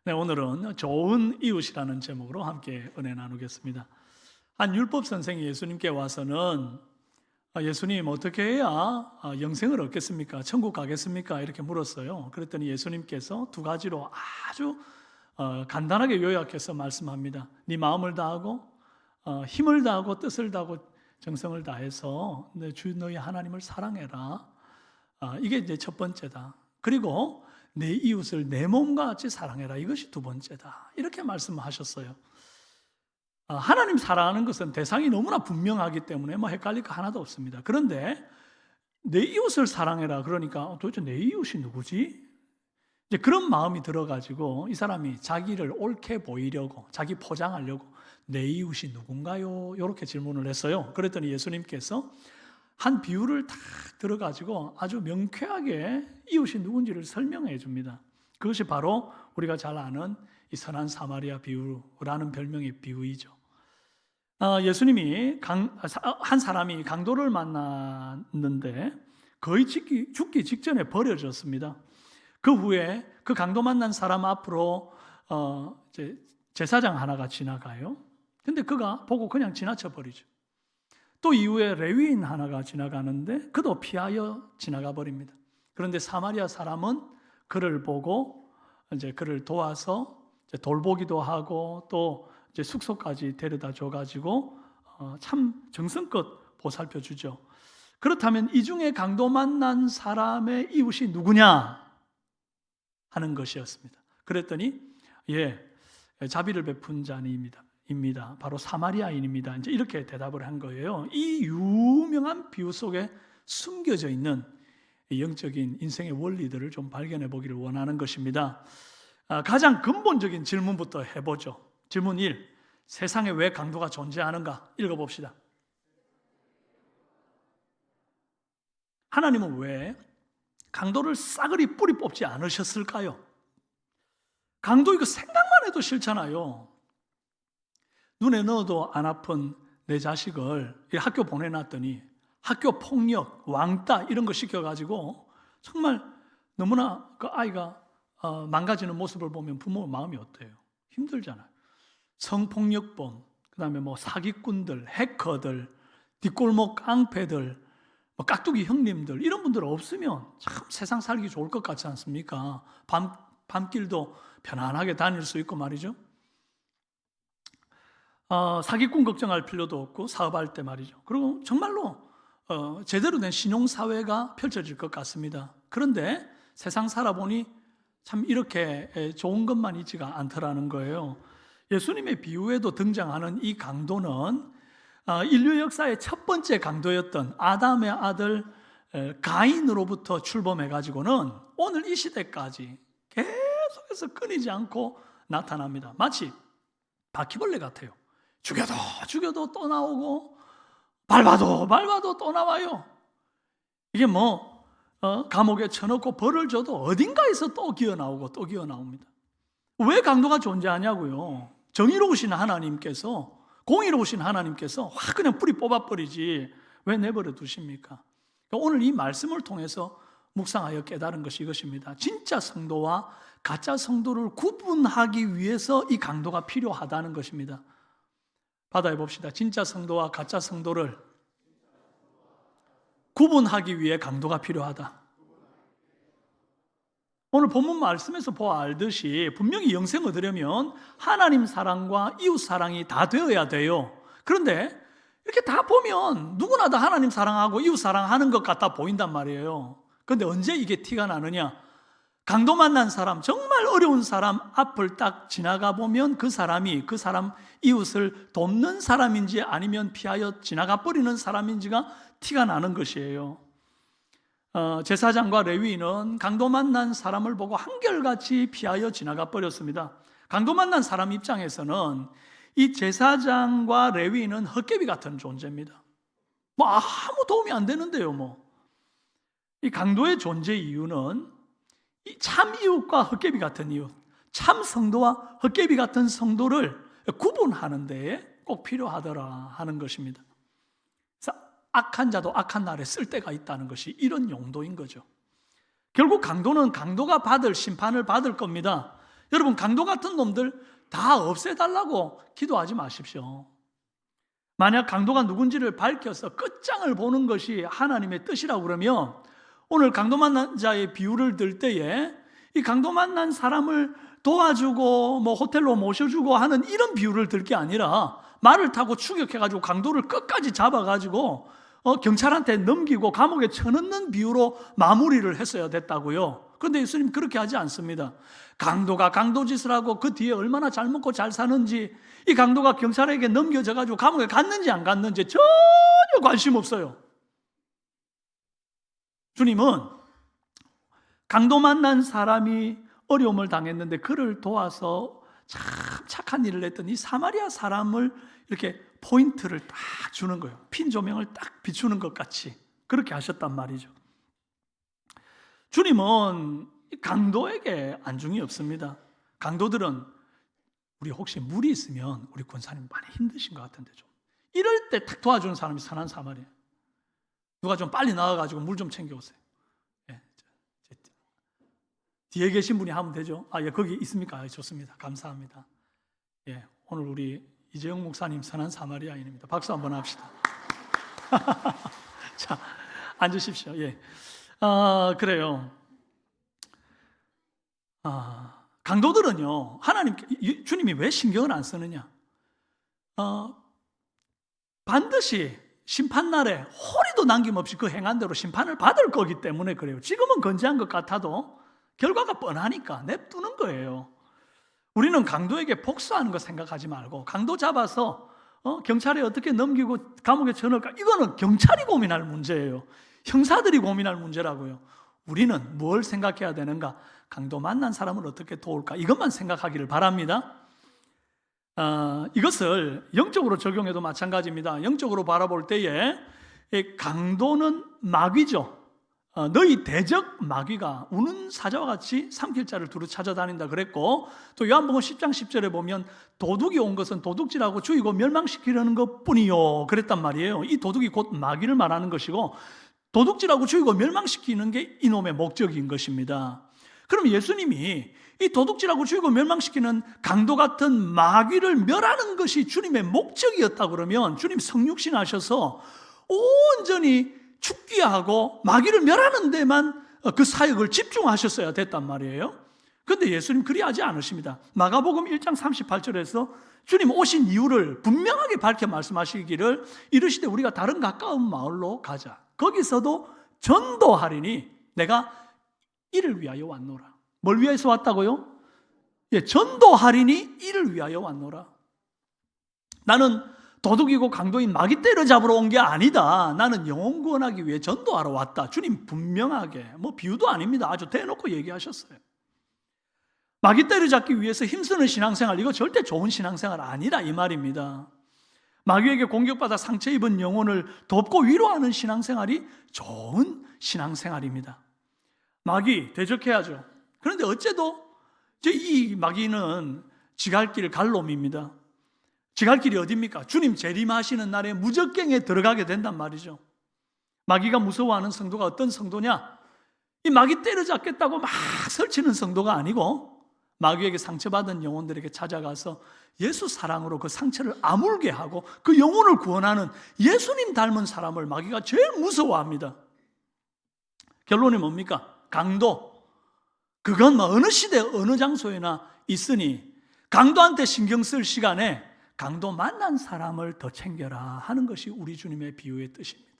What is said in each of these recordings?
네, 오늘은 좋은 이웃이라는 제목으로 함께 은혜 나누겠습니다. 한 율법 선생이 예수님께 와서는 예수님 어떻게 해야 영생을 얻겠습니까? 천국 가겠습니까? 이렇게 물었어요. 그랬더니 예수님께서 두 가지로 아주 간단하게 요약해서 말씀합니다. 네 마음을 다하고 힘을 다하고 뜻을 다하고 정성을 다해서 내 주 너희 하나님을 사랑해라. 이게 이제 첫 번째다. 그리고 내 이웃을 내 몸과 같이 사랑해라. 이것이 두 번째다. 이렇게 말씀하셨어요. 하나님 사랑하는 것은 대상이 너무나 분명하기 때문에 뭐 헷갈릴 거 하나도 없습니다. 그런데 내 이웃을 사랑해라. 그러니까 도대체 내 이웃이 누구지? 이제 그런 마음이 들어가지고 이 사람이 자기를 옳게 보이려고, 자기 포장하려고 내 이웃이 누군가요? 이렇게 질문을 했어요. 그랬더니 예수님께서 한 비유를 딱 들어가지고 아주 명쾌하게 이웃이 누군지를 설명해 줍니다. 그것이 바로 우리가 잘 아는 이 선한 사마리아 비유라는 별명의 비유이죠. 예수님이 한 사람이 강도를 만났는데 거의 죽기 직전에 버려졌습니다. 그 후에 그 강도 만난 사람 앞으로 제사장 하나가 지나가요. 근데 그가 보고 그냥 지나쳐 버리죠. 또 이후에 레위인 하나가 지나가는데 그도 피하여 지나가 버립니다. 그런데 사마리아 사람은 그를 보고 이제 그를 도와서 이제 돌보기도 하고 또 이제 숙소까지 데려다 줘가지고 참 정성껏 보살펴 주죠. 그렇다면 이 중에 강도 만난 사람의 이웃이 누구냐 하는 것이었습니다. 그랬더니 자비를 베푼 자입니다. 바로 사마리아인입니다. 이제 이렇게 대답을 한 거예요. 이 유명한 비유 속에 숨겨져 있는 영적인 인생의 원리들을 좀 발견해 보기를 원하는 것입니다. 가장 근본적인 질문부터 해보죠. 질문 1. 세상에 왜 강도가 존재하는가? 읽어봅시다. 하나님은 왜 강도를 싸그리 뿌리 뽑지 않으셨을까요? 강도 이거 생각만 해도 싫잖아요. 눈에 넣어도 안 아픈 내 자식을 학교 보내놨더니 학교 폭력, 왕따 이런 거 시켜가지고 정말 너무나 그 아이가 망가지는 모습을 보면 부모 마음이 어때요? 힘들잖아요. 성폭력범, 그 다음에 뭐 사기꾼들, 해커들, 뒷골목 깡패들, 뭐 깍두기 형님들 이런 분들 없으면 참 세상 살기 좋을 것 같지 않습니까? 밤길도 편안하게 다닐 수 있고 말이죠. 사기꾼 걱정할 필요도 없고 사업할 때 말이죠. 그리고 정말로 제대로 된 신용사회가 펼쳐질 것 같습니다. 그런데 세상 살아보니 참 이렇게 좋은 것만 있지가 않더라는 거예요. 예수님의 비유에도 등장하는 이 강도는 인류 역사의 첫 번째 강도였던 아담의 아들 가인으로부터 출범해가지고는 오늘 이 시대까지 계속해서 끊이지 않고 나타납니다. 마치 바퀴벌레 같아요. 죽여도 또 나오고 밟아도 또 나와요. 이게 감옥에 쳐넣고 벌을 줘도 어딘가에서 또 기어나오고 또 기어나옵니다. 왜 강도가 존재하냐고요? 정의로우신 하나님께서, 공의로우신 하나님께서 확 그냥 뿌리 뽑아버리지 왜 내버려 두십니까? 그러니까 오늘 이 말씀을 통해서 묵상하여 깨달은 것이 이것입니다. 진짜 성도와 가짜 성도를 구분하기 위해서 이 강도가 필요하다는 것입니다. 받아해 봅시다. 진짜 성도와 가짜 성도를 구분하기 위해 강도가 필요하다. 오늘 본문 말씀에서 보아 알듯이 분명히 영생 얻으려면 하나님 사랑과 이웃 사랑이 다 되어야 돼요. 그런데 이렇게 다 보면 누구나 다 하나님 사랑하고 이웃 사랑하는 것 같아 보인단 말이에요. 그런데 언제 이게 티가 나느냐? 강도 만난 사람, 정말 어려운 사람 앞을 딱 지나가 보면 그 사람 이웃을 돕는 사람인지 아니면 피하여 지나가 버리는 사람인지가 티가 나는 것이에요. 제사장과 레위인은 강도 만난 사람을 보고 한결같이 피하여 지나가 버렸습니다. 강도 만난 사람 입장에서는 이 제사장과 레위인은 헛개비 같은 존재입니다. 아무 도움이 안 되는데요. 이 강도의 존재 이유는 이 참 이웃과 헛개비 같은 이웃, 참 성도와 헛개비 같은 성도를 구분하는 데에 꼭 필요하더라 하는 것입니다. 그래서 악한 자도 악한 날에 쓸 때가 있다는 것이 이런 용도인 거죠. 결국 강도는 강도가 받을 심판을 받을 겁니다. 여러분, 강도 같은 놈들 다 없애달라고 기도하지 마십시오. 만약 강도가 누군지를 밝혀서 끝장을 보는 것이 하나님의 뜻이라고 그러면 오늘 강도 만난 자의 비유를 들 때에 이 강도 만난 사람을 도와주고 뭐 호텔로 모셔주고 하는 이런 비유를 들 게 아니라 말을 타고 추격해가지고 강도를 끝까지 잡아가지고 경찰한테 넘기고 감옥에 쳐넣는 비유로 마무리를 했어야 됐다고요. 그런데 예수님 그렇게 하지 않습니다. 강도가 강도짓을 하고 그 뒤에 얼마나 잘 먹고 잘 사는지, 이 강도가 경찰에게 넘겨져가지고 감옥에 갔는지 안 갔는지 전혀 관심 없어요. 주님은 강도 만난 사람이 어려움을 당했는데 그를 도와서 참 착한 일을 했던 이 사마리아 사람을 이렇게 포인트를 딱 주는 거예요. 핀 조명을 딱 비추는 것 같이 그렇게 하셨단 말이죠. 주님은 강도에게 안중이 없습니다. 강도들은 우리 혹시 물이 있으면 우리 권사님 많이 힘드신 것 같은데 좀 이럴 때 탁 도와주는 사람이 선한 사마리아. 누가 좀 빨리 나와가지고 물 좀 챙겨오세요. 예, 뒤에 계신 분이 하면 되죠. 예, 거기 있습니까? 좋습니다. 감사합니다. 예, 오늘 우리 이재영 목사님 선한 사마리아인입니다. 박수 한번 합시다. 자, 앉으십시오. 예, 그래요. 강도들은요, 주님이 왜 신경을 안 쓰느냐? 반드시 심판날에 허리도 남김없이 그 행한 대로 심판을 받을 거기 때문에 그래요. 지금은 건재한 것 같아도 결과가 뻔하니까 냅두는 거예요. 우리는 강도에게 복수하는 거 생각하지 말고 강도 잡아서 경찰에 어떻게 넘기고 감옥에 쳐넣을까? 이거는 경찰이 고민할 문제예요. 형사들이 고민할 문제라고요. 우리는 뭘 생각해야 되는가? 강도 만난 사람을 어떻게 도울까? 이것만 생각하기를 바랍니다. 이것을 영적으로 적용해도 마찬가지입니다. 영적으로 바라볼 때에 강도는 마귀죠. 너희 대적 마귀가 우는 사자와 같이 삼킬 자를 두루 찾아다닌다 그랬고, 또 요한복음 10장 10절에 보면 도둑이 온 것은 도둑질하고 죽이고 멸망시키려는 것뿐이요 그랬단 말이에요. 이 도둑이 곧 마귀를 말하는 것이고, 도둑질하고 죽이고 멸망시키는 게 이놈의 목적인 것입니다. 그럼 예수님이 이 도둑질하고 죽이고 멸망시키는 강도 같은 마귀를 멸하는 것이 주님의 목적이었다 그러면 주님 성육신 하셔서 온전히 죽기하고 마귀를 멸하는 데만 그 사역을 집중하셨어야 됐단 말이에요. 그런데 예수님 그리하지 않으십니다. 마가복음 1장 38절에서 주님 오신 이유를 분명하게 밝혀 말씀하시기를 이르시되 우리가 다른 가까운 마을로 가자. 거기서도 전도하리니 내가 이를 위하여 왔노라. 뭘 위해서 왔다고요? 예, 전도하리니 이를 위하여 왔노라. 나는 도둑이고 강도인 마귀 때려잡으러 온 게 아니다. 나는 영혼 구원하기 위해 전도하러 왔다. 주님 분명하게, 비유도 아닙니다. 아주 대놓고 얘기하셨어요. 마귀 때려잡기 위해서 힘쓰는 신앙생활, 이거 절대 좋은 신앙생활 아니라 이 말입니다. 마귀에게 공격받아 상처 입은 영혼을 돕고 위로하는 신앙생활이 좋은 신앙생활입니다. 마귀 대적해야죠. 그런데 어째도 이 마귀는 지갈 길 갈 놈입니다. 지갈 길이 어디입니까? 주님 재림하시는 날에 무적갱에 들어가게 된단 말이죠. 마귀가 무서워하는 성도가 어떤 성도냐? 이 마귀 때려잡겠다고 막 설치는 성도가 아니고 마귀에게 상처받은 영혼들에게 찾아가서 예수 사랑으로 그 상처를 아물게 하고 그 영혼을 구원하는 예수님 닮은 사람을 마귀가 제일 무서워합니다. 결론이 뭡니까? 강도. 그건 어느 시대 어느 장소에나 있으니 강도한테 신경 쓸 시간에 강도 만난 사람을 더 챙겨라 하는 것이 우리 주님의 비유의 뜻입니다.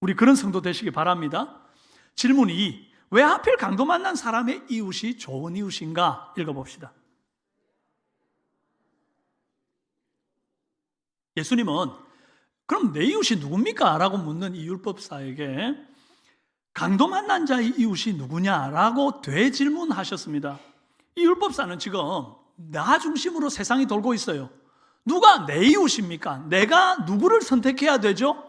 우리 그런 성도 되시기 바랍니다. 질문 2. 왜 하필 강도 만난 사람의 이웃이 좋은 이웃인가? 읽어봅시다. 예수님은 그럼 내 이웃이 누굽니까? 라고 묻는 이 율법사에게 강도 만난 자의 이웃이 누구냐라고 되질문하셨습니다. 이 율법사는 지금 나 중심으로 세상이 돌고 있어요. 누가 내 이웃입니까? 내가 누구를 선택해야 되죠?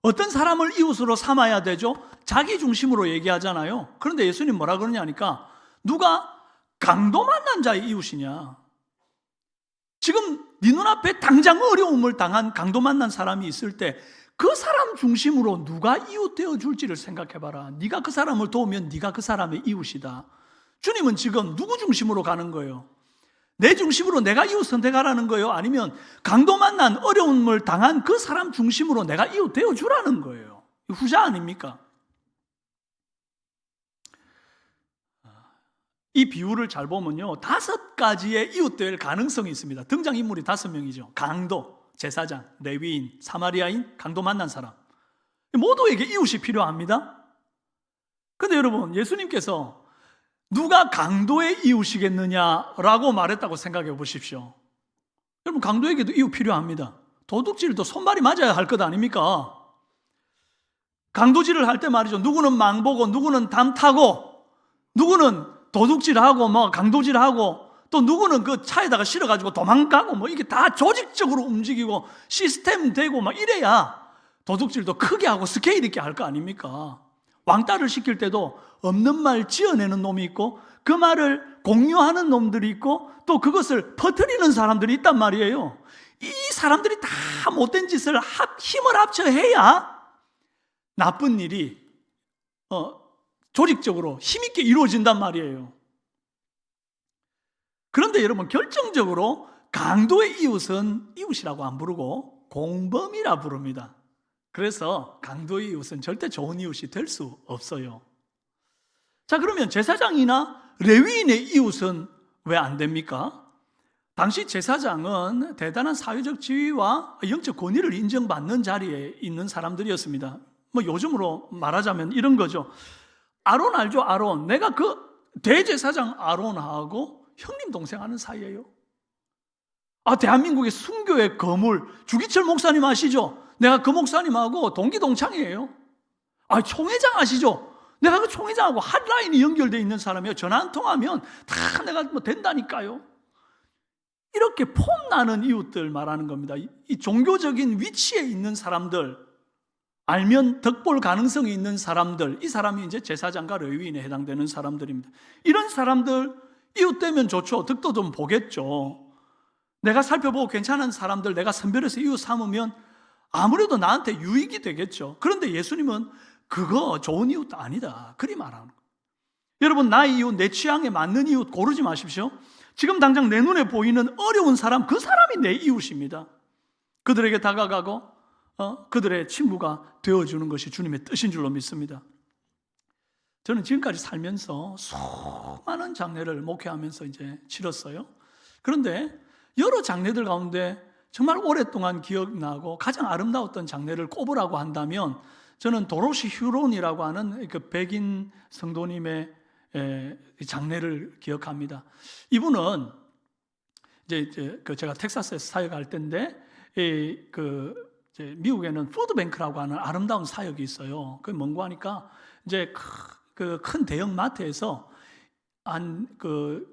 어떤 사람을 이웃으로 삼아야 되죠? 자기 중심으로 얘기하잖아요. 그런데 예수님 뭐라 그러냐 하니까 누가 강도 만난 자의 이웃이냐? 지금 네 눈앞에 당장 어려움을 당한 강도 만난 사람이 있을 때 그 사람 중심으로 누가 이웃 되어 줄지를 생각해봐라. 네가 그 사람을 도우면 네가 그 사람의 이웃이다. 주님은 지금 누구 중심으로 가는 거예요? 내 중심으로 내가 이웃 선택하라는 거예요? 아니면 강도 만난 어려움을 당한 그 사람 중심으로 내가 이웃 되어주라는 거예요? 후자 아닙니까? 이 비유를 잘 보면요, 5가지의 이웃 될 가능성이 있습니다. 등장인물이 5명이죠. 강도, 제사장, 레위인, 사마리아인, 강도 만난 사람. 모두에게 이웃이 필요합니다. 그런데 여러분, 예수님께서 누가 강도의 이웃이겠느냐라고 말했다고 생각해 보십시오. 여러분, 강도에게도 이웃 필요합니다. 도둑질도 손발이 맞아야 할 것 아닙니까? 강도질을 할 때 말이죠, 누구는 망보고 누구는 담 타고 누구는 도둑질하고 뭐 강도질하고 또 누구는 그 차에다가 실어가지고 도망가고 뭐 이게 다 조직적으로 움직이고 시스템 되고 막 이래야 도둑질도 크게 하고 스케일 있게 할 거 아닙니까? 왕따를 시킬 때도 없는 말 지어내는 놈이 있고 그 말을 공유하는 놈들이 있고 또 그것을 퍼뜨리는 사람들이 있단 말이에요. 이 사람들이 다 못된 짓을 힘을 합쳐 해야 나쁜 일이 조직적으로 힘있게 이루어진단 말이에요. 그런데 여러분, 결정적으로 강도의 이웃은 이웃이라고 안 부르고 공범이라 부릅니다. 그래서 강도의 이웃은 절대 좋은 이웃이 될 수 없어요. 자, 그러면 제사장이나 레위인의 이웃은 왜 안 됩니까? 당시 제사장은 대단한 사회적 지위와 영적 권위를 인정받는 자리에 있는 사람들이었습니다. 뭐 요즘으로 말하자면 이런 거죠. 아론 알죠? 아론. 내가 그 대제사장 아론하고 형님 동생 하는 사이예요. 대한민국의 순교의 거물 주기철 목사님 아시죠? 내가 그 목사님하고 동기동창이에요. 총회장 아시죠? 내가 그 총회장하고 핫라인이 연결되어 있는 사람이에요. 전화 한 통하면 다 내가 뭐 된다니까요. 이렇게 폼나는 이웃들 말하는 겁니다. 이 종교적인 위치에 있는 사람들, 알면 덕볼 가능성이 있는 사람들, 이 사람이 이제 제사장과 레위인에 해당되는 사람들입니다. 이런 사람들 이웃 되면 좋죠. 덕도 좀 보겠죠. 내가 살펴보고 괜찮은 사람들 내가 선별해서 이웃 삼으면 아무래도 나한테 유익이 되겠죠. 그런데 예수님은 그거 좋은 이웃도 아니다, 그리 말하는 거예요. 여러분, 나의 이웃, 내 취향에 맞는 이웃 고르지 마십시오. 지금 당장 내 눈에 보이는 어려운 사람, 그 사람이 내 이웃입니다. 그들에게 다가가고 그들의 친구가 되어주는 것이 주님의 뜻인 줄로 믿습니다. 저는 지금까지 살면서 수많은 장례를 목회하면서 이제 치렀어요. 그런데 여러 장례들 가운데 정말 오랫동안 기억나고 가장 아름다웠던 장례를 꼽으라고 한다면 저는 도로시 휴론이라고 하는 그 백인 성도님의 장례를 기억합니다. 이분은 이제 제가 텍사스에서 사역할 때인데 미국에는 푸드뱅크라고 하는 아름다운 사역이 있어요. 그게 뭔고 하니까 이제 그 큰 대형 마트에서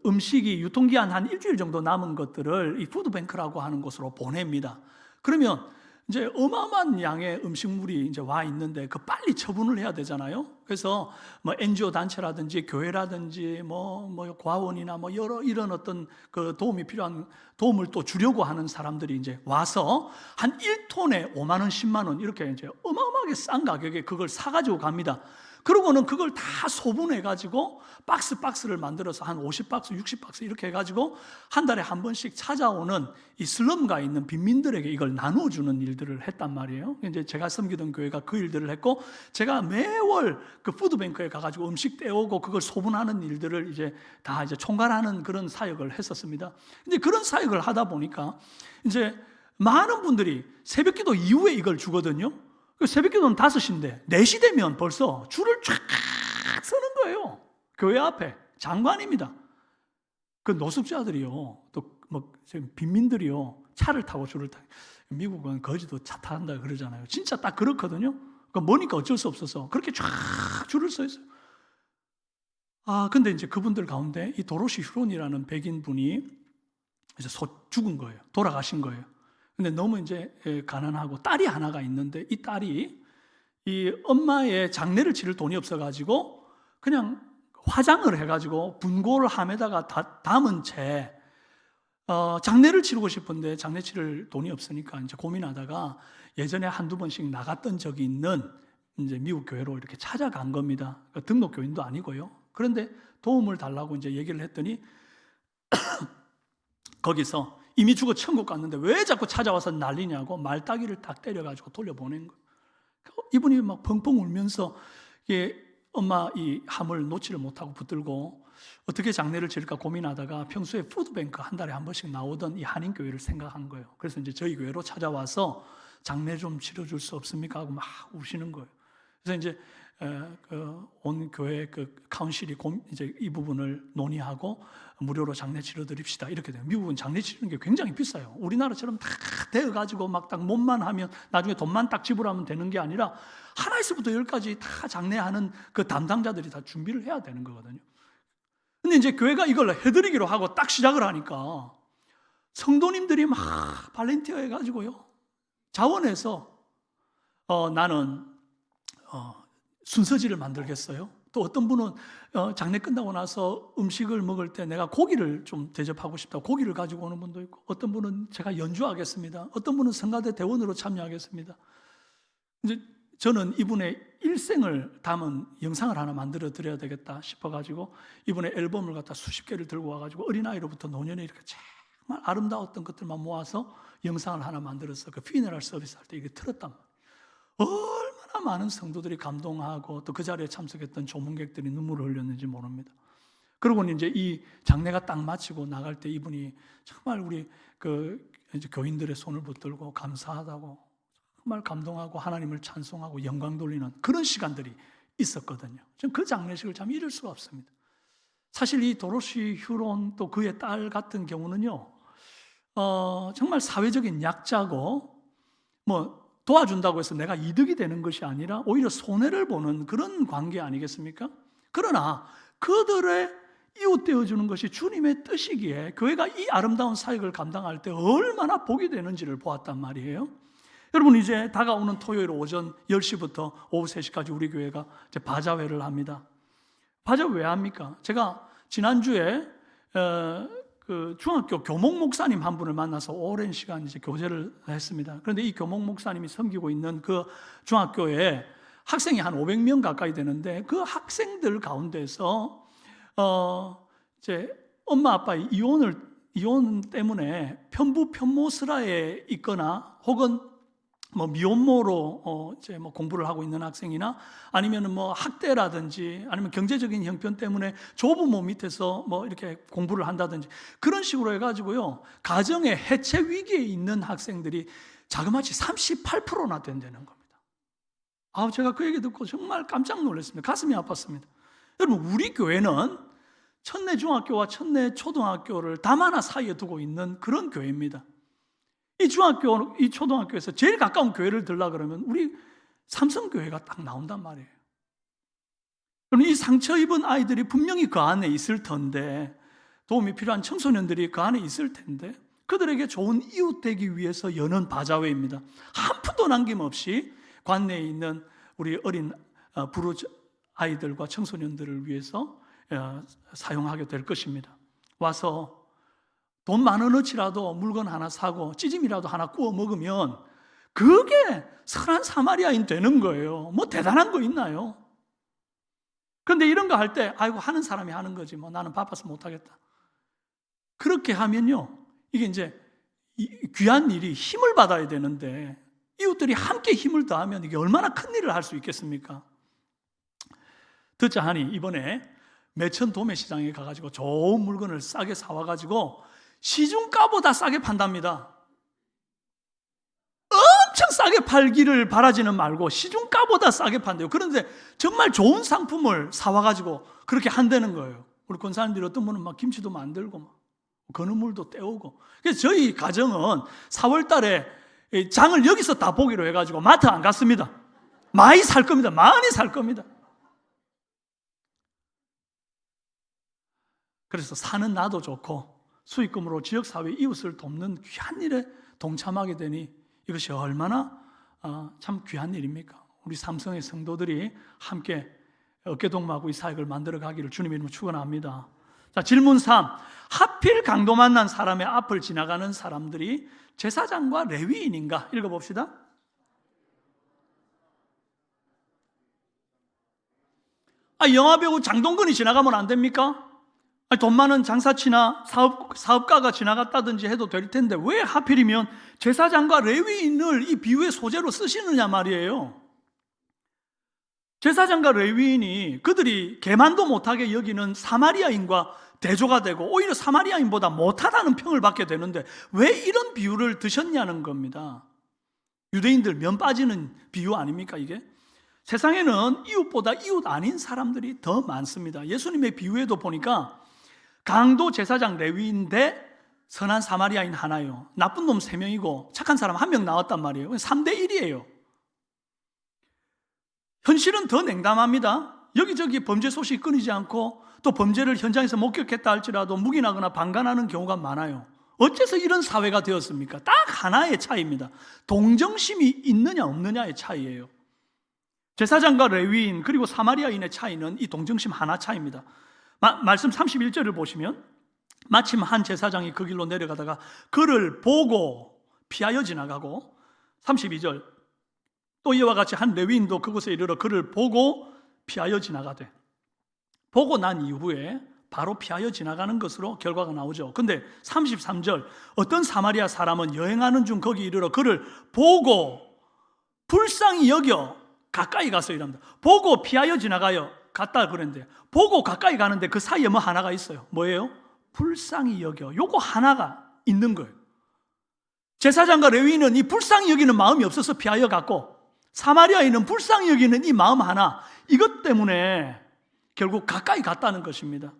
음식이 유통기한 한 일주일 정도 남은 것들을 이 푸드뱅크라고 하는 곳으로 보냅니다. 그러면 이제 어마어마한 양의 음식물이 이제 와 있는데 그 빨리 처분을 해야 되잖아요. 그래서 뭐 NGO 단체라든지 교회라든지 뭐 과원이나 뭐 여러 이런 어떤 그 도움이 필요한 도움을 또 주려고 하는 사람들이 이제 와서 한 1톤에 5만 원, 10만 원 이렇게 이제 어마어마하게 싼 가격에 그걸 사가지고 갑니다. 그러고는 그걸 다 소분해가지고 박스를 만들어서 한 50박스, 60박스 이렇게 해가지고 한 달에 한 번씩 찾아오는 이 슬럼가에 있는 빈민들에게 이걸 나눠주는 일들을 했단 말이에요. 이제 제가 섬기던 교회가 그 일들을 했고, 제가 매월 그 푸드뱅크에 가가지고 음식 떼오고 그걸 소분하는 일들을 이제 다 이제 총괄하는 그런 사역을 했었습니다. 근데 그런 사역을 하다 보니까 이제 많은 분들이 새벽 기도 이후에 이걸 주거든요. 새벽 기도는 5시인데 4시 되면 벌써 줄을 쫙 서는 거예요. 교회 앞에 장관입니다. 그 노숙자들이요, 또 뭐 빈민들이요, 차를 타고 줄을 타. 미국은 거지도 차 탄다 그러잖아요. 진짜 딱 그렇거든요. 머니까 어쩔 수 없어서 그렇게 쫙 줄을 서 있어요. 근데 이제 그분들 가운데 이 도로시 휴론이라는 백인 분이 이제 죽은 거예요. 돌아가신 거예요. 근데 너무 이제 가난하고 딸이 하나가 있는데 이 딸이 이 엄마의 장례를 치를 돈이 없어가지고 그냥 화장을 해가지고 분고를 함에다가 담은 채 장례를 치르고 싶은데 장례 치를 돈이 없으니까 이제 고민하다가 예전에 한두 번씩 나갔던 적이 있는 이제 미국 교회로 이렇게 찾아간 겁니다. 등록 교인도 아니고요. 그런데 도움을 달라고 이제 얘기를 했더니 거기서 이미 죽어 천국 갔는데 왜 자꾸 찾아와서 난리냐고 말따기를 딱 때려가지고 돌려보낸 거예요. 이분이 막 펑펑 울면서 엄마 이 함을 놓지를 못하고 붙들고 어떻게 장례를 지을까 고민하다가 평소에 푸드뱅크 한 달에 한 번씩 나오던 이 한인교회를 생각한 거예요. 그래서 이제 저희 교회로 찾아와서 장례 좀 치러줄 수 없습니까? 하고 막 우시는 거예요. 그래서 이제 온 교회 카운실이 이제 이 부분을 논의하고 무료로 장례 치러 드립시다 이렇게 돼요. 미국은 장례 치르는 게 굉장히 비싸요. 우리나라처럼 다 되어가지고 막 딱 몸만 하면 나중에 돈만 딱 지불하면 되는 게 아니라 하나에서부터 열까지 다 장례하는 그 담당자들이 다 준비를 해야 되는 거거든요. 근데 이제 교회가 이걸 해드리기로 하고 딱 시작을 하니까 성도님들이 막 발렌티어 해가지고요 자원해서 나는 순서지를 만들겠어요. 또 어떤 분은 장례 끝나고 나서 음식을 먹을 때 내가 고기를 좀 대접하고 싶다 고기를 가지고 오는 분도 있고, 어떤 분은 제가 연주하겠습니다, 어떤 분은 성가대 대원으로 참여하겠습니다. 이제 저는 이분의 일생을 담은 영상을 하나 만들어 드려야 되겠다 싶어가지고 이분의 앨범을 갖다 수십 개를 들고 와가지고 어린아이로부터 노년에 이렇게 정말 아름다웠던 것들만 모아서 영상을 하나 만들어서 그 피너럴 서비스 할 때 이게 틀었단 말이에요. 얼마나 많은 성도들이 감동하고 또 그 자리에 참석했던 조문객들이 눈물을 흘렸는지 모릅니다. 그리고 이제 이 장례가 딱 마치고 나갈 때 이분이 정말 우리 이제 교인들의 손을 붙들고 감사하다고 정말 감동하고 하나님을 찬송하고 영광 돌리는 그런 시간들이 있었거든요. 저는 그 장례식을 참 잊을 수가 없습니다. 사실 이 도로시 휴론 또 그의 딸 같은 경우는요, 정말 사회적인 약자고 뭐 도와준다고 해서 내가 이득이 되는 것이 아니라 오히려 손해를 보는 그런 관계 아니겠습니까? 그러나 그들의 이웃 되어주는 것이 주님의 뜻이기에 교회가 이 아름다운 사역을 감당할 때 얼마나 복이 되는지를 보았단 말이에요. 여러분, 이제 다가오는 토요일 오전 10시부터 오후 3시까지 우리 교회가 이제 바자회를 합니다. 바자회 왜 합니까? 제가 지난주에 그 중학교 교목 목사님 한 분을 만나서 오랜 시간 이제 교제를 했습니다. 그런데 이 교목 목사님이 섬기고 있는 그 중학교에 학생이 한 500명 가까이 되는데 그 학생들 가운데서 이제 엄마 아빠의 이혼 때문에 편부편모스라에 있거나 혹은 뭐 미혼모로 이제 뭐 공부를 하고 있는 학생이나 아니면은 뭐 학대라든지 아니면 경제적인 형편 때문에 조부모 밑에서 뭐 이렇게 공부를 한다든지 그런 식으로 해가지고요 가정의 해체 위기에 있는 학생들이 자그마치 38%나 된다는 겁니다. 제가 그 얘기 듣고 정말 깜짝 놀랐습니다. 가슴이 아팠습니다. 여러분, 우리 교회는 천내 중학교와 천내 초등학교를 담 하나 사이에 두고 있는 그런 교회입니다. 이 중학교, 이 초등학교에서 제일 가까운 교회를 들라 그러면 우리 삼성교회가 딱 나온단 말이에요. 그럼 이 상처 입은 아이들이 분명히 그 안에 있을 텐데, 도움이 필요한 청소년들이 그 안에 있을 텐데, 그들에게 좋은 이웃 되기 위해서 여는 바자회입니다. 한 푼도 남김없이 관내에 있는 우리 어린 부르 아이들과 청소년들을 위해서 사용하게 될 것입니다. 와서 돈 10,000원어치라도 물건 하나 사고 찌짐이라도 하나 구워 먹으면 그게 선한 사마리아인 되는 거예요. 뭐 대단한 거 있나요? 그런데 이런 거 할 때 아이고 하는 사람이 하는 거지 뭐 나는 바빠서 못하겠다. 그렇게 하면요 이게 이제 귀한 일이 힘을 받아야 되는데 이웃들이 함께 힘을 더하면 이게 얼마나 큰 일을 할 수 있겠습니까? 듣자 하니 이번에 매천 도매시장에 가가지고 좋은 물건을 싸게 사와가지고 시중가보다 싸게 판답니다. 엄청 싸게 팔기를 바라지는 말고 시중가보다 싸게 판대요. 그런데 정말 좋은 상품을 사와가지고 그렇게 한다는 거예요. 우리 권사님들이 어떤 분은 막 김치도 만들고 막 건어물도 떼오고. 그래서 저희 가정은 4월 달에 장을 여기서 다 보기로 해가지고 마트 안 갔습니다. 많이 살 겁니다. 많이 살 겁니다. 그래서 사는 나도 좋고 수익금으로 지역사회 이웃을 돕는 귀한 일에 동참하게 되니 이것이 얼마나 참 귀한 일입니까? 우리 삼성의 성도들이 함께 어깨동무하고 이 사역을 만들어 가기를 주님의 이름으로 축원합니다. 자, 질문 3. 하필 강도 만난 사람의 앞을 지나가는 사람들이 제사장과 레위인인가? 읽어봅시다. 영화배우 장동건이 지나가면 안 됩니까? 돈 많은 장사치나 사업가가 지나갔다든지 해도 될 텐데 왜 하필이면 제사장과 레위인을 이 비유의 소재로 쓰시느냐 말이에요. 제사장과 레위인이 그들이 계만도 못하게 여기는 사마리아인과 대조가 되고 오히려 사마리아인보다 못하다는 평을 받게 되는데 왜 이런 비유를 드셨냐는 겁니다. 유대인들 면 빠지는 비유 아닙니까 이게? 세상에는 이웃보다 이웃 아닌 사람들이 더 많습니다. 예수님의 비유에도 보니까 강도 제사장 레위인 대 선한 사마리아인 하나요. 나쁜 놈 3명이고 착한 사람 1명 나왔단 말이에요. 3대 1이에요. 현실은 더 냉담합니다. 여기저기 범죄 소식이 끊이지 않고 또 범죄를 현장에서 목격했다 할지라도 묵인하거나 방관하는 경우가 많아요. 어째서 이런 사회가 되었습니까? 딱 하나의 차이입니다. 동정심이 있느냐 없느냐의 차이예요. 제사장과 레위인 그리고 사마리아인의 차이는 이 동정심 하나 차이입니다. 말씀 31절을 보시면 마침 한 제사장이 그 길로 내려가다가 그를 보고 피하여 지나가고 32절 또 이와 같이 한 레위인도 그곳에 이르러 그를 보고 피하여 지나가되 보고 난 이후에 바로 피하여 지나가는 것으로 결과가 나오죠. 근데 33절 어떤 사마리아 사람은 여행하는 중 거기 이르러 그를 보고 불쌍히 여겨 가까이 가서 이랍니다. 보고 피하여 지나가요. 갔다 그랬는데 보고 가까이 가는데 그 사이에 뭐 하나가 있어요. 뭐예요? 불쌍히 여겨. 요거 하나가 있는 거예요. 제사장과 레위인은 이 불쌍히 여기는 마음이 없어서 피하여 갔고 사마리아인은 불쌍히 여기는 이 마음 하나 이것 때문에 결국 가까이 갔다는 것입니다.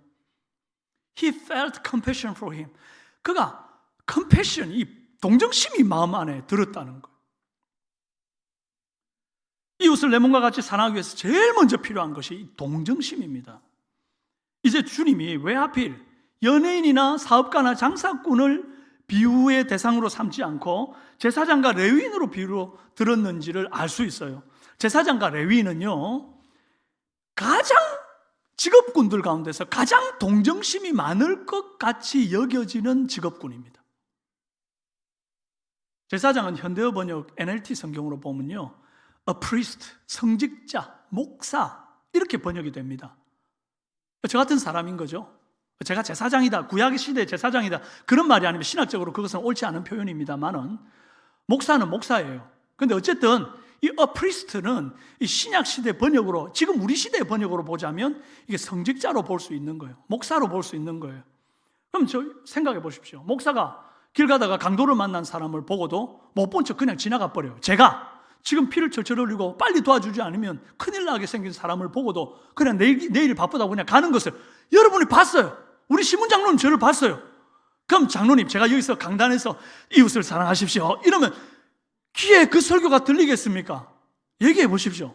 He felt compassion for him. 그가 compassion, 이 동정심이 마음 안에 들었다는 거예요. 이웃을 내 몸과 같이 사랑하기 위해서 제일 먼저 필요한 것이 동정심입니다. 이제 주님이 왜 하필 연예인이나 사업가나 장사꾼을 비유의 대상으로 삼지 않고 제사장과 레위인으로 비유로 들었는지를 알 수 있어요. 제사장과 레위인은요, 가장 직업군들 가운데서 가장 동정심이 많을 것 같이 여겨지는 직업군입니다. 제사장은 현대어 번역 NLT 성경으로 보면요, a priest, 성직자, 목사 이렇게 번역이 됩니다. 저 같은 사람인 거죠. 제가 제사장이다, 구약 시대 제사장이다 그런 말이 아니면 신학적으로 그것은 옳지 않은 표현입니다만은 목사는 목사예요. 그런데 어쨌든 이 a priest는 이 신약 시대 번역으로 지금 우리 시대 번역으로 보자면 이게 성직자로 볼 수 있는 거예요. 목사로 볼 수 있는 거예요. 그럼 저 생각해 보십시오. 목사가 길 가다가 강도를 만난 사람을 보고도 못 본 척 그냥 지나가 버려요. 제가 지금 피를 철철 흘리고 빨리 도와주지 않으면 큰일 나게 생긴 사람을 보고도 그냥 내일 바쁘다고 그냥 가는 것을 여러분이 봤어요. 우리 신문 장로님 저를 봤어요. 그럼 장로님 제가 여기서 강단에서 이웃을 사랑하십시오 이러면 귀에 그 설교가 들리겠습니까? 얘기해 보십시오.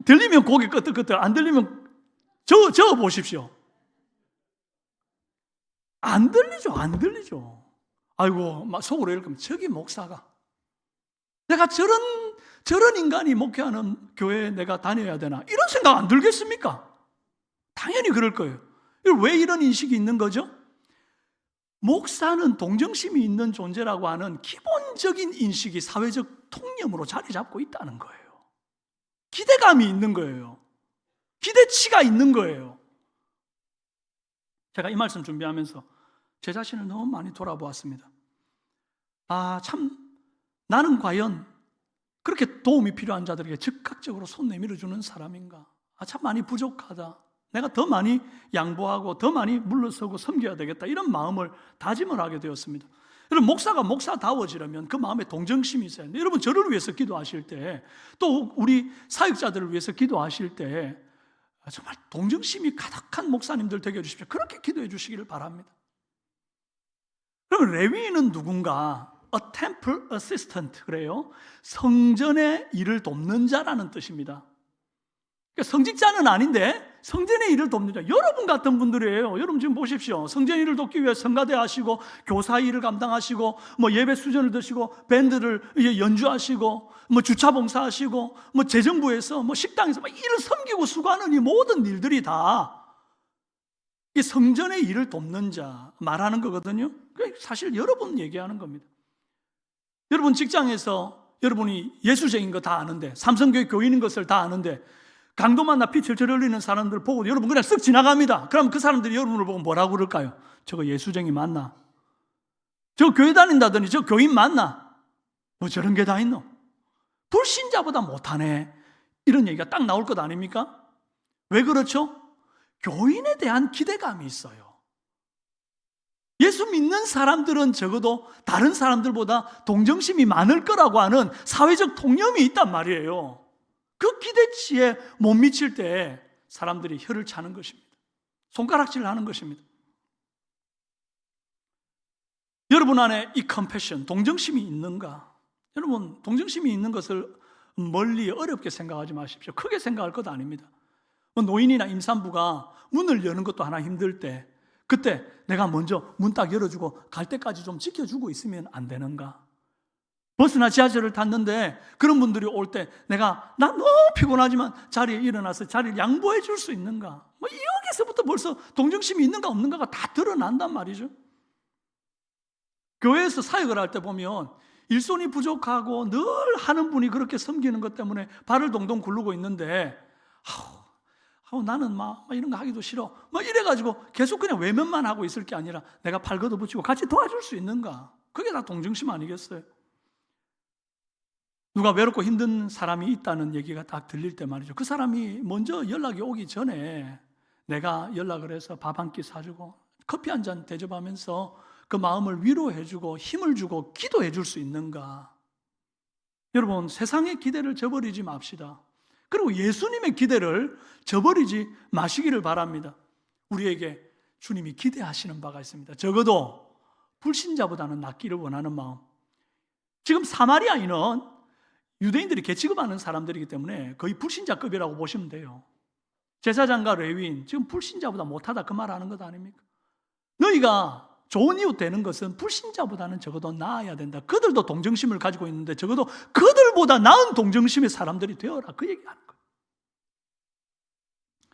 들리면 고개 끄덕끄덕, 안 들리면 적어 보십시오. 안 들리죠, 안 들리죠. 아이고, 막 속으로 이렇게 하면 저기 목사가 내가 저런 인간이 목회하는 교회에 내가 다녀야 되나 이런 생각 안 들겠습니까? 당연히 그럴 거예요. 왜 이런 인식이 있는 거죠? 목사는 동정심이 있는 존재라고 하는 기본적인 인식이 사회적 통념으로 자리 잡고 있다는 거예요. 기대감이 있는 거예요. 기대치가 있는 거예요. 제가 이 말씀 준비하면서 제 자신을 너무 많이 돌아보았습니다. 참 나는 과연 그렇게 도움이 필요한 자들에게 즉각적으로 손 내밀어주는 사람인가? 참 많이 부족하다. 내가 더 많이 양보하고 더 많이 물러서고 섬겨야 되겠다 이런 마음을 다짐을 하게 되었습니다. 여러분 목사가 목사다워지려면 그 마음에 동정심이 있어야 합니다. 여러분 저를 위해서 기도하실 때 또 우리 사역자들을 위해서 기도하실 때 정말 동정심이 가득한 목사님들 되게 해주십시오. 그렇게 기도해 주시기를 바랍니다. 그럼 레위인은 누군가? A temple assistant 그래요. 성전의 일을 돕는 자라는 뜻입니다. 그러니까 성직자는 아닌데 성전의 일을 돕는 자, 여러분 같은 분들이에요. 여러분 지금 보십시오. 성전 일을 돕기 위해 성가대 하시고 교사 일을 감당하시고 뭐 예배 수전을 드시고 밴드를 연주하시고 뭐 주차 봉사하시고 뭐 재정부에서 뭐 식당에서 막 일을 섬기고 수고하는 이 모든 일들이 다 이 성전의 일을 돕는 자 말하는 거거든요. 사실 여러분 얘기하는 겁니다. 여러분 직장에서 여러분이 예수쟁인 거 다 아는데, 삼성교회 교인인 것을 다 아는데 강도 만나 피 철철 흘리는 사람들 보고 여러분 그냥 쓱 지나갑니다. 그럼 그 사람들이 여러분을 보고 뭐라고 그럴까요? 저거 예수쟁이 맞나? 저 교회 다닌다더니 저 교인 맞나? 뭐 저런 게 다 있노? 불신자보다 못하네. 이런 얘기가 딱 나올 것 아닙니까? 왜 그렇죠? 교인에 대한 기대감이 있어요. 예수 믿는 사람들은 적어도 다른 사람들보다 동정심이 많을 거라고 하는 사회적 통념이 있단 말이에요. 그 기대치에 못 미칠 때 사람들이 혀를 차는 것입니다. 손가락질을 하는 것입니다. 여러분 안에 이 컴패션, 동정심이 있는가? 여러분, 동정심이 있는 것을 멀리 어렵게 생각하지 마십시오. 크게 생각할 것 아닙니다. 노인이나 임산부가 문을 여는 것도 하나 힘들 때, 그때 내가 먼저 문 딱 열어주고 갈 때까지 좀 지켜주고 있으면 안 되는가? 버스나 지하철을 탔는데 그런 분들이 올 때 나 너무 피곤하지만 자리에 일어나서 자리를 양보해 줄 수 있는가? 뭐 여기서부터 벌써 동정심이 있는가 없는가가 다 드러난단 말이죠. 교회에서 사역을 할 때 보면 일손이 부족하고 늘 하는 분이 그렇게 섬기는 것 때문에 발을 동동 굴르고 있는데 나는 막 이런 거 하기도 싫어. 이래가지고 계속 그냥 외면만 하고 있을 게 아니라 내가 팔 걷어붙이고 같이 도와줄 수 있는가? 그게 다 동정심 아니겠어요? 누가 외롭고 힘든 사람이 있다는 얘기가 딱 들릴 때 말이죠. 그 사람이 먼저 연락이 오기 전에 내가 연락을 해서 밥 한 끼 사주고 커피 한 잔 대접하면서 그 마음을 위로해주고 힘을 주고 기도해 줄 수 있는가? 여러분, 세상의 기대를 저버리지 맙시다. 그리고 예수님의 기대를 저버리지 마시기를 바랍니다. 우리에게 주님이 기대하시는 바가 있습니다. 적어도 불신자보다는 낫기를 원하는 마음. 지금 사마리아인은 유대인들이 개취급하는 사람들이기 때문에 거의 불신자급이라고 보시면 돼요. 제사장과 레위인, 지금 불신자보다 못하다 그 말 하는 것 아닙니까? 너희가 좋은 이웃 되는 것은 불신자보다는 적어도 나아야 된다. 그들도 동정심을 가지고 있는데 적어도 그들보다 나은 동정심의 사람들이 되어라. 그 얘기하는 거예요.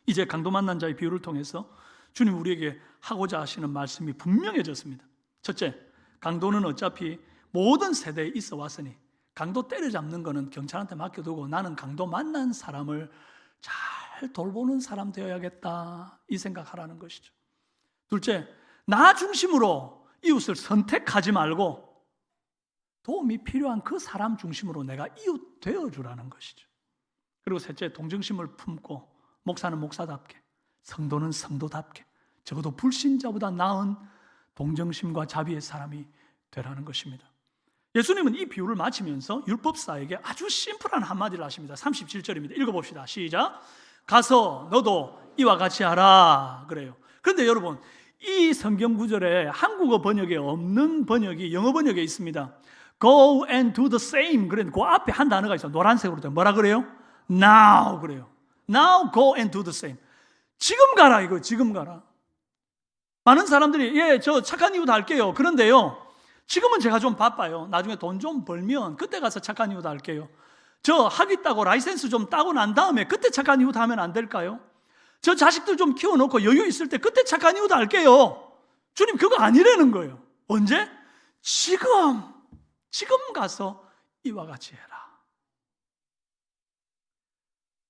이제 강도 만난 자의 비유를 통해서 주님 우리에게 하고자 하시는 말씀이 분명해졌습니다. 첫째, 강도는 어차피 모든 세대에 있어 왔으니 강도 때려잡는 거는 경찰한테 맡겨두고 나는 강도 만난 사람을 잘 돌보는 사람 되어야겠다, 이 생각하라는 것이죠. 둘째, 나 중심으로 이웃을 선택하지 말고 도움이 필요한 그 사람 중심으로 내가 이웃 되어주라는 것이죠. 그리고 셋째, 동정심을 품고 목사는 목사답게, 성도는 성도답게 적어도 불신자보다 나은 동정심과 자비의 사람이 되라는 것입니다. 예수님은 이 비유를 마치면서 율법사에게 아주 심플한 한마디를 하십니다. 37절입니다. 읽어봅시다. 시작. 가서 너도 이와 같이 하라 그래요. 그런데 여러분, 이 성경 구절에 한국어 번역에 없는 번역이 영어 번역에 있습니다. Go and do the same. 그런데 그 앞에 한 단어가 있어요. 노란색으로 된 뭐라 그래요? Now 그래요. Now go and do the same. 지금 가라 이거. 지금 가라. 많은 사람들이 저 착한 이웃 할게요. 그런데요, 지금은 제가 좀 바빠요. 나중에 돈 좀 벌면 그때 가서 착한 이웃 할게요. 저 학위 따고 라이센스 좀 따고 난 다음에 그때 착한 이웃 하면 안 될까요? 저 자식들 좀 키워놓고 여유 있을 때 그때 착한 이웃 할게요. 주님 그거 아니라는 거예요. 언제? 지금 가서 이와 같이 해라.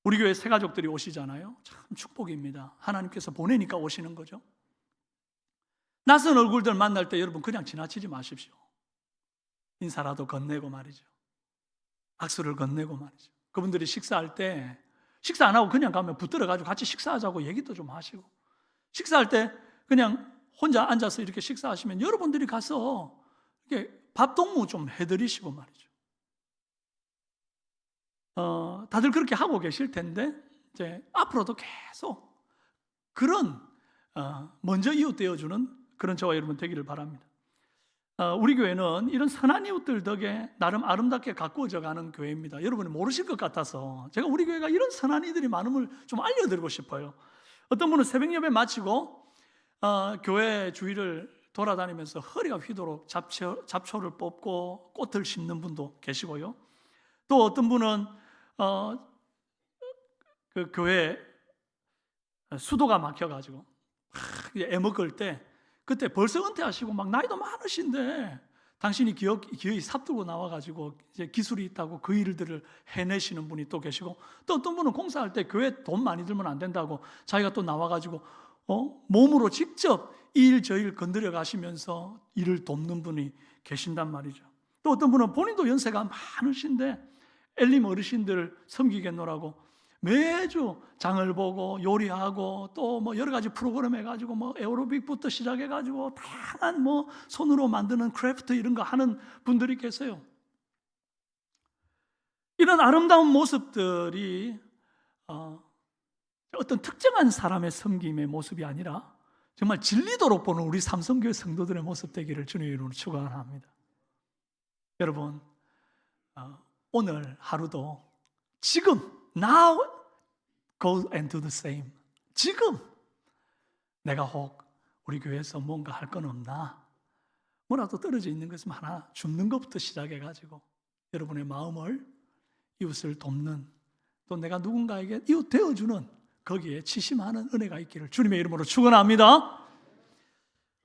우리 교회 새 가족들이 오시잖아요. 참 축복입니다. 하나님께서 보내니까 오시는 거죠. 낯선 얼굴들 만날 때 여러분 그냥 지나치지 마십시오. 인사라도 건네고 말이죠. 악수를 건네고 말이죠. 그분들이 식사할 때 식사 안 하고 그냥 가면 붙들어가지고 같이 식사하자고 얘기도 좀 하시고, 식사할 때 그냥 혼자 앉아서 이렇게 식사하시면 여러분들이 가서 이렇게 밥 동무 좀 해드리시고 말이죠. 다들 그렇게 하고 계실 텐데 이제 앞으로도 계속 그런 먼저 이웃 되어주는 그런 저와 여러분 되기를 바랍니다. 우리 교회는 이런 선한 이웃들 덕에 나름 아름답게 가꾸어져 가는 교회입니다. 여러분이 모르실 것 같아서 제가 우리 교회가 이런 선한 이들이 많음을 좀 알려드리고 싶어요. 어떤 분은 새벽 예배 마치고 교회 주위를 돌아다니면서 허리가 휘도록 잡초를 뽑고 꽃을 심는 분도 계시고요. 또 어떤 분은 그 교회 수도가 막혀가지고 애먹을 때 그때 벌써 은퇴하시고 막 나이도 많으신데 당신이 기어이 삽들고 나와가지고 이제 기술이 있다고 그 일들을 해내시는 분이 또 계시고, 또 어떤 분은 공사할 때 교회 돈 많이 들면 안 된다고 자기가 또 나와가지고 몸으로 직접 이 일 저 일 건드려 가시면서 일을 돕는 분이 계신단 말이죠. 또 어떤 분은 본인도 연세가 많으신데 엘림 어르신들 섬기겠노라고 매주 장을 보고 요리하고 또 뭐 여러 가지 프로그램 해가지고 뭐 에어로빅부터 시작해가지고 다양한 뭐 손으로 만드는 크래프트 이런 거 하는 분들이 계세요. 이런 아름다운 모습들이 어떤 특정한 사람의 섬김의 모습이 아니라 정말 진리도록 보는 우리 삼성교회 성도들의 모습 되기를 주님의 이름으로 축원합니다. 여러분, 오늘 하루도 지금 now go and do the same. 지금 내가 혹 우리 교회에서 뭔가 할 건 없나? 뭐라도 떨어져 있는 것 있으면 하나 줍는 것부터 시작해가지고 여러분의 마음을 이웃을 돕는, 또 내가 누군가에게 이웃 되어주는 거기에 치심하는 은혜가 있기를 주님의 이름으로 축원합니다.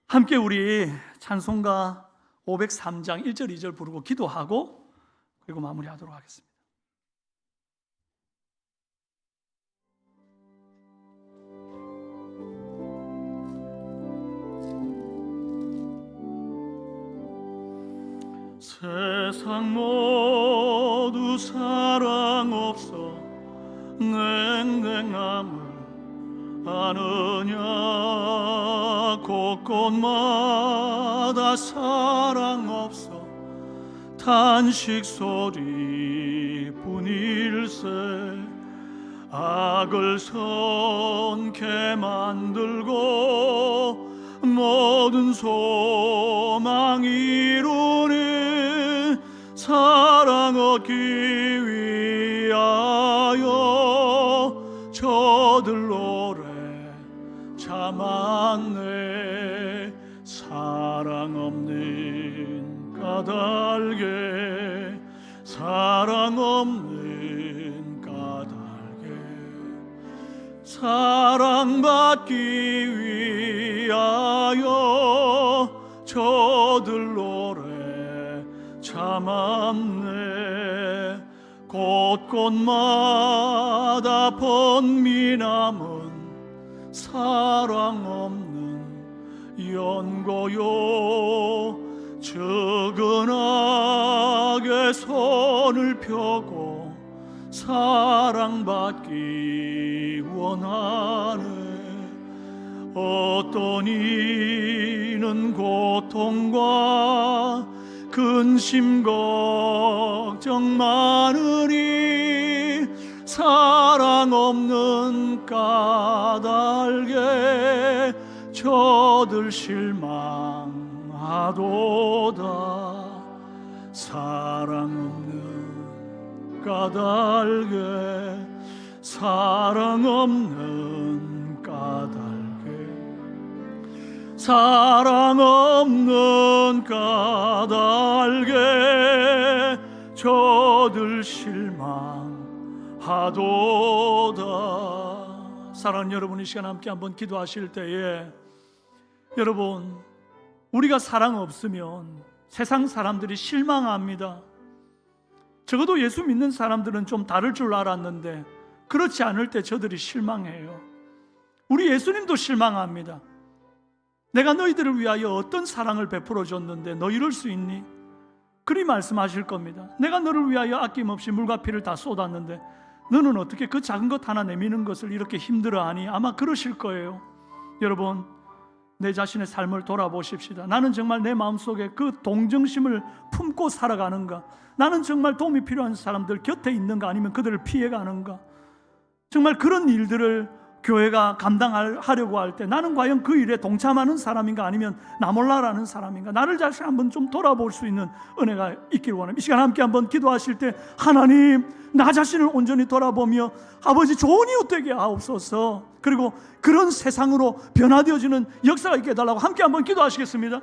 함께 우리 찬송가 503장 1절 2절 부르고 기도하고 그리고 마무리하도록 하겠습니다. 세상 모두 사랑 없어 냉랭함을 아느냐, 곳곳마다 사랑 없어 탄식 소리 뿐일세. 악을 선케 만들고 모든 소망 이루니 사랑 얻기 위하여 저들 노래 참았네. 사랑 없는 까닭에 사랑 없는 까닭에 사랑받기 위하여 저들 노래 참았네. 곳곳마다 번미남은 사랑 없는 연고요. 적은하게 손을 펴고 사랑받기 원하네. 어떤 이는 고통과 근심 걱정 많으니 사랑 없는 까닭에 저들 실망하도다. 사랑 없는 까닭에 사랑 없는 까닭에 사랑 없는 까닭에 저들 실망하도다. 사랑하는 여러분, 이 시간 함께 한번 기도하실 때에 여러분, 우리가 사랑 없으면 세상 사람들이 실망합니다. 적어도 예수 믿는 사람들은 좀 다를 줄 알았는데 그렇지 않을 때 저들이 실망해요. 우리 예수님도 실망합니다. 내가 너희들을 위하여 어떤 사랑을 베풀어 줬는데 너 이럴 수 있니? 그리 말씀하실 겁니다. 내가 너를 위하여 아낌없이 물과 피를 다 쏟았는데 너는 어떻게 그 작은 것 하나 내미는 것을 이렇게 힘들어하니? 아마 그러실 거예요. 여러분, 내 자신의 삶을 돌아보십시다. 나는 정말 내 마음속에 그 동정심을 품고 살아가는가? 나는 정말 도움이 필요한 사람들 곁에 있는가? 아니면 그들을 피해가는가? 정말 그런 일들을 교회가 감당하려고 할 때 나는 과연 그 일에 동참하는 사람인가? 아니면 나 몰라라는 사람인가? 나를 자신 한번 좀 돌아볼 수 있는 은혜가 있기를 원합니다. 이 시간 함께 한번 기도하실 때 하나님, 나 자신을 온전히 돌아보며 아버지 좋은 이웃 되게 하옵소서. 그리고 그런 세상으로 변화되어지는 역사가 있게 해달라고 함께 한번 기도하시겠습니다.